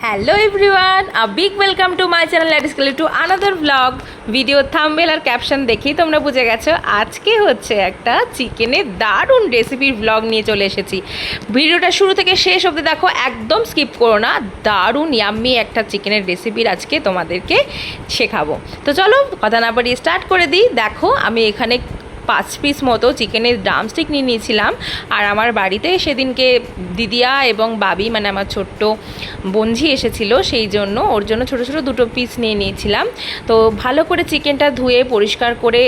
Hello everyone, a big welcome to my channel let's go to another blog. Video thumbnail আর caption দেখেই তোমরা বুঝে গেছো আজকে হচ্ছে একটা চিকেনের দারুণ রেসিপির ব্লগ নিয়ে চলে এসেছি। ভিডিওটা শুরু থেকে শেষ অবধি দেখো, একদম স্কিপ করো না। দারুণ ইয়াম্মি একটা চিকেনের রেসিপির আজকে তোমাদেরকে শেখাবো। তো চলো কথা না বাড়িয়ে স্টার্ট করে দিই। দেখো আমি এখানে 5 পিস মতো চিকেনের ড্রামস্টিক নিয়ে নিয়েছিলাম। আর আমার বাড়িতে সেদিনকে দিদিয়া এবং বাবি মানে আমার ছোট্ট বোনঝি এসেছিলো, সেই জন্য ওর জন্য ছোটো ছোটো 2 পিস নিয়ে নিয়েছিলাম। তো ভালো করে চিকেনটা ধুয়ে পরিষ্কার করে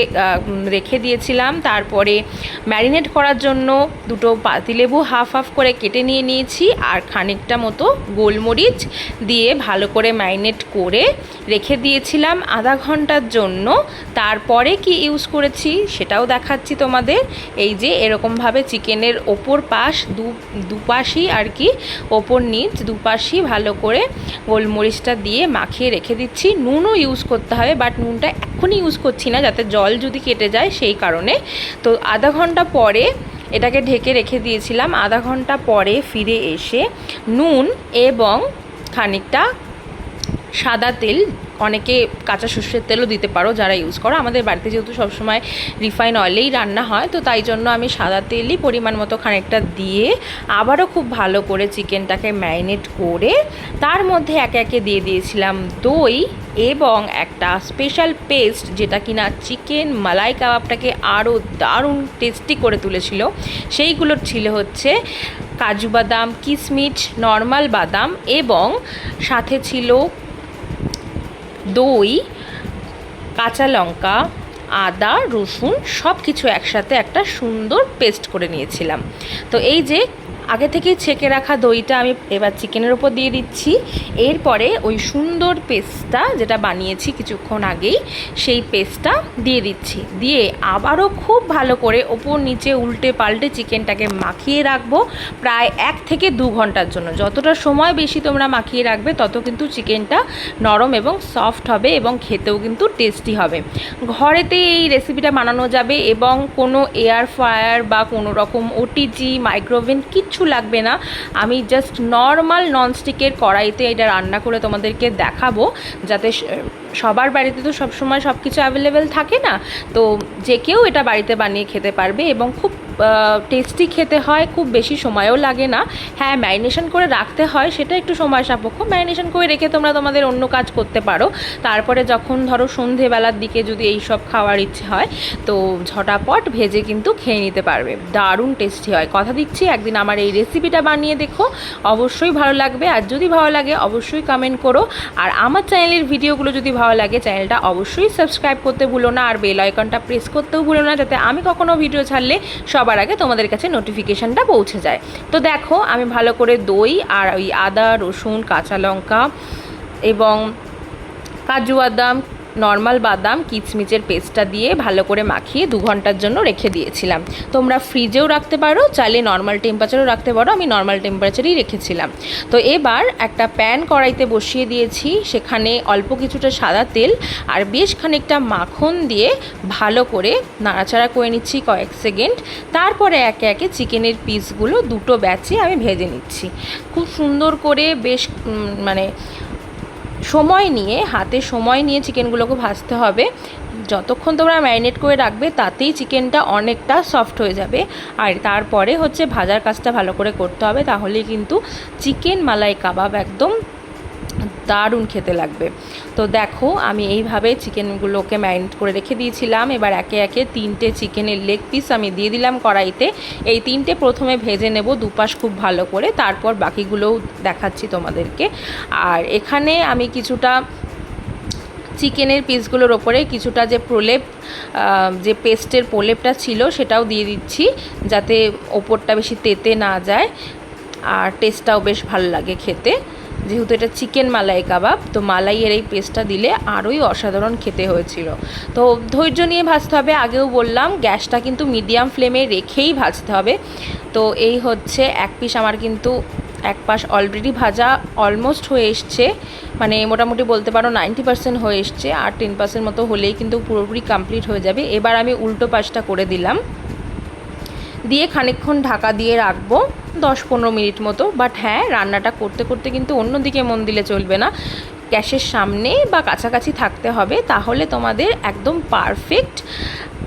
রেখে দিয়েছিলাম। তারপরে ম্যারিনেট করার জন্য 2 পাতিলেবু হাফ হাফ করে কেটে নিয়ে নিয়েছি, আর খানিকটা মতো গোলমরিচ দিয়ে ভালো করে ম্যারিনেট করে রেখে দিয়েছিলাম আধা ঘন্টার জন্য। তারপরে কি ইউজ করেছি সেটাও দেখাচ্ছি তোমাদের। এই যে এরকমভাবে চিকেনের ওপর পাশ দুপাশই আর কি, ওপর নিচ দুপাশই ভালো করে গোলমরিচটা দিয়ে মাখিয়ে রেখে দিচ্ছি। নুনও ইউজ করতে হবে, বাট নুনটা এখনই ইউজ করছি না, যাতে জল যদি কেটে যায় সেই কারণে। তো আধা ঘন্টা পরে এটাকে ঢেকে রেখে দিয়েছিলাম। আধা ঘন্টা পরে ফিরে এসে নুন এবং খানিকটা সাদা তেল, অনেকে কাঁচা সর্ষের তেলও দিতে পারো যারা ইউজ করো। আমাদের বাড়িতে যেহেতু সবসময় রিফাইন অয়েলেই রান্না হয়, তো তাই জন্য আমি সাদা তেলই পরিমাণ মতো খানিকটা দিয়ে আবারও খুব ভালো করে চিকেনটাকে ম্যারিনেট করে তার মধ্যে একে একে দিয়ে দিয়েছিলাম দই এবং একটা স্পেশাল পেস্ট, যেটা কিনা চিকেন মালাই কাবাবটাকে আরও দারুণ টেস্টি করে তুলেছিল। সেইগুলো ছিল হচ্ছে কাজু বাদাম, কিশমিশ, নর্মাল বাদাম এবং সাথে ছিল দই, কাঁচা লঙ্কা, আদা, রসুন সব কিছু একসাথে একটা সুন্দর পেস্ট করে নিয়েছিলাম। তো এই যে আগে থেকেই ছেঁকে রাখা দইটা আমি এবার চিকেনের ওপর দিয়ে দিচ্ছি। এরপরে ওই সুন্দর পেস্টটা যেটা বানিয়েছি কিছুক্ষণ আগেই, সেই পেস্টটা দিয়ে দিচ্ছি। দিয়ে আবারও খুব ভালো করে ওপর নিচে উল্টে পাল্টে চিকেনটাকে মাখিয়ে রাখবো প্রায় 1 থেকে 2 ঘন্টার জন্য। যতটা সময় বেশি তোমরা মাখিয়ে রাখবে তত কিন্তু চিকেনটা নরম এবং সফট হবে এবং খেতেও কিন্তু টেস্টি হবে। ঘরেতে এই রেসিপিটা বানানো যাবে এবং কোনো এয়ার ফ্রায়ার বা কোনো রকম ওটিজি মাইক্রোওভেন কিচ্ছু লাগবে না। আমি জাস্ট নর্মাল ননস্টিকের কড়াইতে এটা রান্না করে তোমাদেরকে দেখাবো, যাতে সবার বাড়িতে তো সবসময় সব কিছু অ্যাভেলেবেল থাকে না। তো যে কেউ এটা বাড়িতে বানিয়ে খেতে পারবে এবং খুব টেস্টি খেতে হয়, খুব বেশি সময়ও লাগে না। হ্যাঁ, ম্যারিনেশন করে রাখতে হয়, সেটা একটু সময় সাপেক্ষ। ম্যারিনেশন করে রেখে তোমরা তোমাদের অন্য কাজ করতে পারো। তারপরে যখন ধরো সন্ধেবেলার দিকে যদি এই সব খাওয়ার ইচ্ছে হয়, তো ঝটাপট ভেজে কিন্তু খেয়ে নিতে পারবে। দারুণ টেস্টি হয়, কথা দিচ্ছি। একদিন আমার এই রেসিপিটা বানিয়ে দেখো, অবশ্যই ভালো লাগবে। আর যদি ভালো লাগে অবশ্যই কমেন্ট করো। আর আমার চ্যানেলের ভিডিওগুলো যদি ভালো লাগে চ্যানেলটা অবশ্যই সাবস্ক্রাইব করতে ভুলো না, আর বেল আইকনটা প্রেস করতেও ভুলো না, যাতে আমি কখনো ভিডিও ছাড়লে সবার আগে তোমাদের কাছে নোটিফিকেশানটা পৌঁছে যায়। তো দেখো আমি ভালো করে দই আর ওই আদা, রসুন, কাঁচা লঙ্কা এবং কাজু বাদাম, নর্মাল বাদাম, কিশমিশের পেস্টটা দিয়ে ভালো করে মাখিয়ে 2 ঘন্টার জন্য রেখে দিয়েছিলাম। তোমরা ফ্রিজেও রাখতে পারো, চাইলে নর্মাল টেম্পারেচারেও রাখতে পারো। আমি নর্মাল টেম্পারেচারেই রেখেছিলাম। তো এবার একটা প্যান কড়াইতে বসিয়ে দিয়েছি, সেখানে অল্প কিছুটা সাদা তেল আর বেশ খানিকটা মাখন দিয়ে ভালো করে নাড়াচাড়া করে নিচ্ছি কয়েক সেকেন্ড। তারপরে একে একে চিকেনের পিসগুলো 2 ব্যাচে আমি ভেজে নিচ্ছি খুব সুন্দর করে। বেশ মানে সময় নিয়ে, হাতে সময় নিয়ে চিকেনগুলোকে ভাজতে হবে। যতক্ষণ তোমরা ম্যারিনেট করে রাখবে তাতেই চিকেনটা অনেকটা সফট হয়ে যাবে। আর তারপরে হচ্ছে ভাজার কাজটা ভালো করে করতে হবে, তাহলেই কিন্তু চিকেন মালাই কাবাব একদম দারুণ খেতে লাগবে। তো দেখো আমি এইভাবে চিকেনগুলোকে ম্যারিনেট করে রেখে দিয়েছিলাম। এবার একে একে 3টে চিকেনের লেগ পিস আমি দিয়ে দিলাম কড়াইতে। এই 3টে প্রথমে ভেজে নেব দুপাশ খুব ভালো করে, তারপর বাকিগুলোও দেখাচ্ছি তোমাদেরকে। আর এখানে আমি কিছুটা চিকেনের পিসগুলোর ওপরে কিছুটা যে প্রলেপ, যে পেস্টের প্রলেপটা ছিল সেটাও দিয়ে দিচ্ছি, যাতে ওপরটা বেশি তেতে না যায় আর টেস্টটাও বেশ ভালো লাগে খেতে। যেহেতু এটা চিকেন মালাই কাবাব, তো মালাইয়ের এই পেস্টটা দিলে আরোই অসাধারণ খেতে হয়েছিল। তো ধৈর্য নিয়ে ভাজতে হবে, আগেও বললাম গ্যাসটা কিন্তু মিডিয়াম ফ্লেমে রেখেই ভাজতে হবে। তো এই হচ্ছে এক পিস আমার কিন্তু এক পাশ অলরেডি ভাজা অলমোস্ট হয়ে এসছে, মানে মোটামুটি বলতে পারো 90% হয়ে এসছে। আর 10% মতো হলেই কিন্তু পুরোপুরি কমপ্লিট হয়ে যাবে। এবার আমি উল্টো পাশটা করে দিলাম, দিয়ে খানিকক্ষণ ঢাকা দিয়ে রাখবো। 10-15 মিনিট মতো। বাট হ্যাঁ, রান্নাটা করতে করতে কিন্তু অন্যদিকে মন দিলে চলবে না, গ্যাসের সামনে বা কাছাকাছি থাকতে হবে, তাহলে তোমাদের একদম পারফেক্ট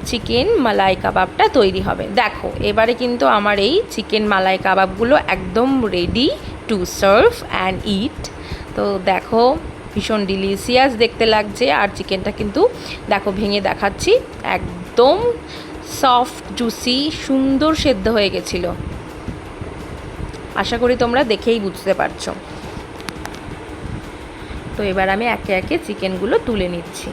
চিকেন মালাই কাবাবটা তৈরি হবে। দেখো এবারে কিন্তু আমার এই চিকেন মালাই কাবাবগুলো একদম ready to serve and it. তো দেখো ভীষণ ডিলিশিয়াস দেখতে লাগছে, আর চিকেনটা কিন্তু দেখো ভেঙে দেখাচ্ছি, একদম সফট জুসি সুন্দর সেদ্ধ হয়ে গেছিলো। আশা করি তোমরা দেখেই বুঝতে পারছো। তো এবার আমি একে একে চিকেনগুলো তুলে নিচ্ছি,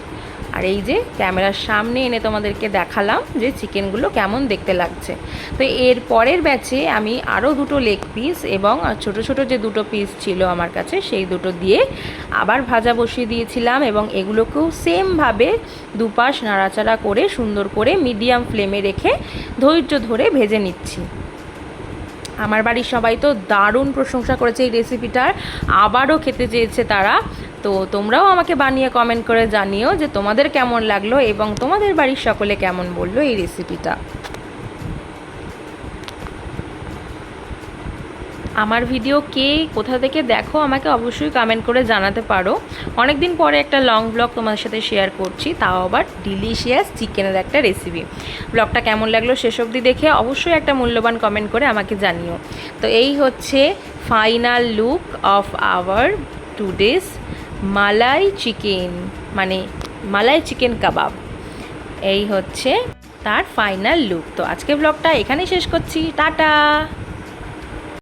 আর এই যে ক্যামেরার সামনে এনে তোমাদেরকে দেখালাম যে চিকেনগুলো কেমন দেখতে লাগছে। তো এর পরের ব্যাচে আমি আরও 2টো লেগ পিস এবং ছোট ছোট যে 2টো পিস ছিল আমার কাছে সেই 2টো দিয়ে আবার ভাজা বসিয়ে দিয়েছিলাম, এবং এগুলোকেও সেমভাবে দুপাশ নাড়াচাড়া করে সুন্দর করে মিডিয়াম ফ্লেমে রেখে ধৈর্য ধরে ভেজে নিচ্ছি। আমার বাড়ির সবাই তো দারুণ প্রশংসা করেছে এই রেসিপিটার, আবারও খেতে চেয়েছে তারা। তো তোমরাও আমাকে বানিয়ে কমেন্ট করে জানিও যে তোমাদের কেমন লাগলো এবং তোমাদের বাড়ির সকলে কেমন বললো এই রেসিপিটা। আমার ভিডিও কে কোথা থেকে দেখো আমাকে অবশ্যই কমেন্ট করে জানাতে পারো। অনেক দিন পরে একটা লং ব্লগ তোমাদের সাথে শেয়ার করছি, তাও আবার ডিলিশিয়াস চিকেনের একটা রেসিপি। ব্লগটা কেমন লাগলো শেষ অবধি দেখে অবশ্যই একটা মূল্যবান কমেন্ট করে আমাকে জানিও। তো এই হচ্ছে final look of our today's malai chicken, মানে মালাই চিকেন কাবাব। এই হচ্ছে তার ফাইনাল লুক। তো আজকে ব্লগটা এখানেই শেষ করছি, টাটা।